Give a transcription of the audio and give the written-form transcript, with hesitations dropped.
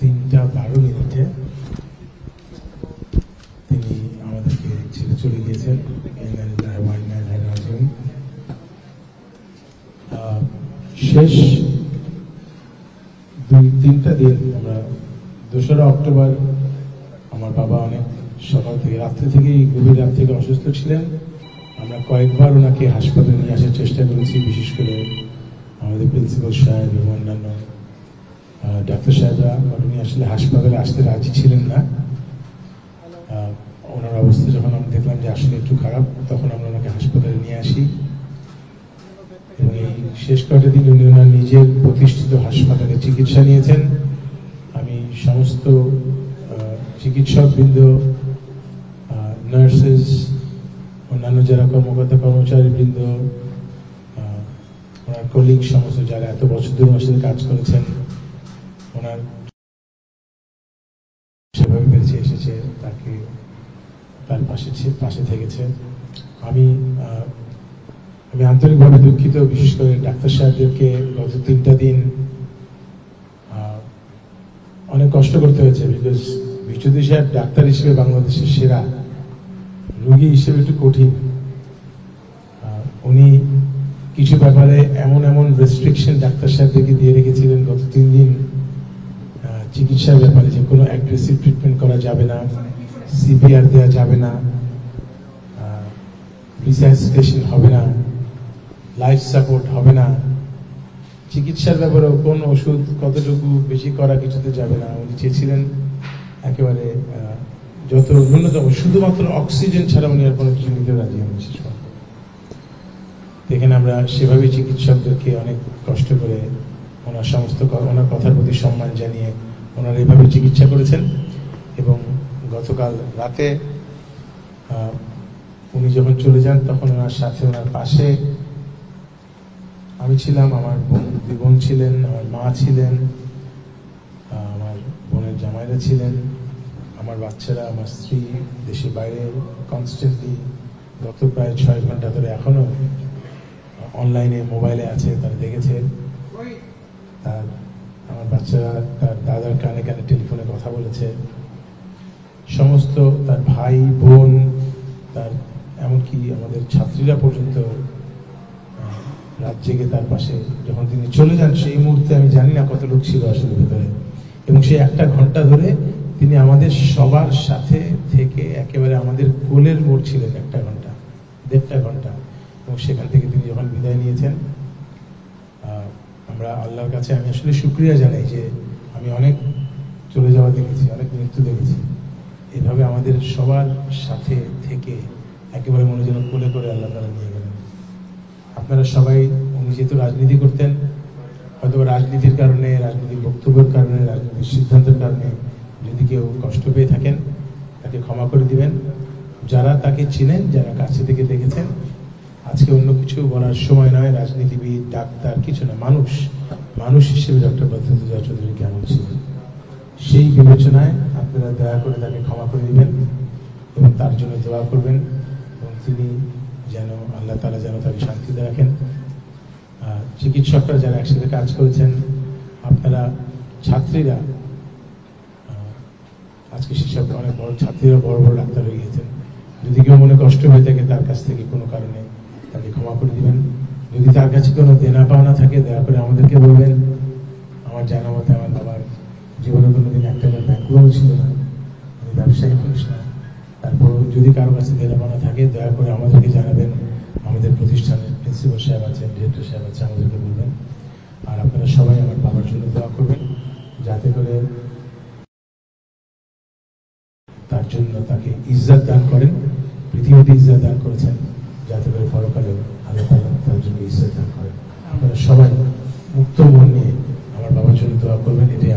3:12 তিনি আমাদেরকে ছেড়ে চলে গিয়েছেন। শেষ 2-3টা দিন আমরা 2রা অক্টোবর আমার বাবা অনেক সকাল থেকে রাত্রি থেকেই গভীর রাত থেকে অসুস্থ ছিলেন। আমরা কয়েকবার ওনাকে হাসপাতালে নিয়ে আসার চেষ্টা করেছি, বিশেষ করে আমাদের প্রিন্সিপাল সাহেব এবং অন্যান্য ডাক্তার সাহেবরা। উনি আসলে হাসপাতালে আসতে রাজি ছিলেন না। ওনার অবস্থা যখন আমরা দেখলাম যে আসলে একটু খারাপ, তখন আমরা ওনাকে হাসপাতালে নিয়ে আসি এবং এই শেষ কয়েকটা দিন উনি ওনার নিজের প্রতিষ্ঠিত হাসপাতালে চিকিৎসা নিয়েছেন। আমি সমস্ত চিকিৎসকবৃন্দ, নার্সেস, অন্যান্য যারা কর্মকর্তা কর্মচারীবৃন্দ, ওনার কলিগ, সমস্ত যারা এত বছর ধরে ওনার সাথে কাজ করেছেন, ওনার সেভাবে বেঁচে এসেছে, তাকে তার পাশে থেকেছে। আমি আন্তরিকভাবে দুঃখিত, বিশেষ করে ডাক্তার সাহেবদেরকে গত 3টা দিন অনেক কষ্ট করতে হয়েছে। বিকজ বিশ্বজি সাহেব ডাক্তার হিসেবে বাংলাদেশের সেরা, রোগী হিসেবে একটু কঠিন। উনি কিছু ব্যাপারে এমন রেস্ট্রিকশন ডাক্তার সাহেবদেরকে দিয়ে রেখেছিলেন গত 3 দিন চিকিৎসার ব্যাপারে, যে কোনো অ্যাগ্রেসিভ ট্রিটমেন্ট করা যাবে না, সিপিআর দেওয়া যাবে না, রিসাসিটেশন হবে না, লাইফ সাপোর্ট হবে না, চিকিৎসার ব্যাপারেও কোন ওষুধ কতটুকু বেশি করা কিছুতে যাবে না। উনি চেয়েছিলেন একেবারে যত ন্যূনতম, শুধুমাত্র অক্সিজেন ছাড়া উনি আর কোনো কিছু নিতে রাজি হন। বিশেষ করে এখানে আমরা সেভাবে চিকিৎসকদেরকে অনেক কষ্ট করে ওনার কথার প্রতি সম্মান জানিয়ে ওনারা এইভাবে চিকিৎসা করেছেন। এবং গতকাল রাতে উনি যখন চলে যান, তখন ওনার সাথে, ওনার পাশে আমি ছিলাম, আমার দুই বোন ছিলেন, আমার মা ছিলেন, আমার বোনের জামাইরা ছিলেন, আমার বাচ্চারা, আমার স্ত্রী দেশের বাইরে কনস্ট্যান্টলি গত প্রায় 6 ঘন্টা ধরে এখনো অনলাইনে মোবাইলে আছে, তারা দেখেছে। আমার বাচ্চারা তার দাদার কানে কানে টেলিফোনে কথা বলেছে, সমস্ত তার ভাই বোন, তার এমনকি আমাদের ছাত্রীরা পর্যন্ত রাত জেগে তার পাশে। যখন তিনি চলে যান সেই মুহূর্তে আমি জানি না কত লোক ছিল আসলে ভেতরে, এবং সেই 1 ঘন্টা ধরে তিনি আমাদের সবার সাথে থেকে একেবারে আমাদের কোলের মোড় ছিলেন 1 ঘন্টা, 1.5 ঘন্টা। এবং সেখান থেকে তিনি যখন বিদায় নিয়েছেন, আমরা আল্লাহর কাছে আমি আসলে শুকরিয়া জানাই যে আমি অনেক চলে যাওয়া দেখেছি, অনেক মৃত্যু দেখেছি। এভাবে আমাদের সবার সাথে থেকে একেবারে মনে যেন কোলে করে আল্লাহ তাআলা নিয়ে গেলেন। আপনারা সবাই, উনি যেহেতু রাজনীতি করতেন, হয়তো রাজনীতির কারণে, রাজনীতির বক্তব্যের কারণে, রাজনীতির সিদ্ধান্তের কারণে যদি কেউ কষ্ট পেয়ে থাকেন, তাকে ক্ষমা করে দিবেন। যারা তাকে চিনেন, যারা কাছে থেকে দেখেছেন, আজকে অন্য কিছু বলার সময় নয়। রাজনীতিবিদ, ডাক্তার কিছু না, মানুষ হিসেবে ডক্টর বদরুদ্দোজা চৌধুরী কেমন ছিলেন, সেই বিবেচনায় আপনারা দয়া করে তাকে ক্ষমা করে দিবেন এবং তার জন্য দোয়া করবেন, এবং তিনি যেন আল্লাহ তাআলা যেন তাকে শান্তিতে রাখেন। চিকিৎসকরা যারা একসাথে কাজ করেছেন, আপনারা, ছাত্রীরা, আজকে সেসব অনেক বড় ছাত্রীরা বড় ডাক্তার হয়ে গিয়েছেন। যদি কেউ মনে কষ্ট হয়ে থাকে তার কাছ থেকে কোনো কারণে, তাকে ক্ষমা করে দিবেন। যদি তার কাছে কোনো দেনা পাওনা থাকে, দয়া করে আমাদেরকে বলবেন। আমার জানা মতে আমার বাবার জীবনে কোনোদিন একটা ব্যাংক লোনও ছিল না, আমি ব্যবসায়ী মানুষ না। তারপরও যদি কারো কাছে দেনা পাওনা থাকে, দয়া করে আমাদেরকে জানাবেন। আমাদের প্রতিষ্ঠানের প্রিন্সিপাল সাহেব আছেন, ডিরেক্টর সাহেব আছে, আমাদেরকে বলবেন। আর আপনারা সবাই আমার বাবার জন্য দোয়া করবেন, যাতে করে তার জন্য তাকে ইজ্জত দান করেন। পৃথিবীতে ইজ্জত দান করেছেন, যাতে করে পরকালে আল্লাহ তাআলা তার জন্য ইজ্জত দান করেন। আপনারা সবাই মুক্ত মন নিয়ে আমার বাবার জন্য দোয়া করবেন, এটাই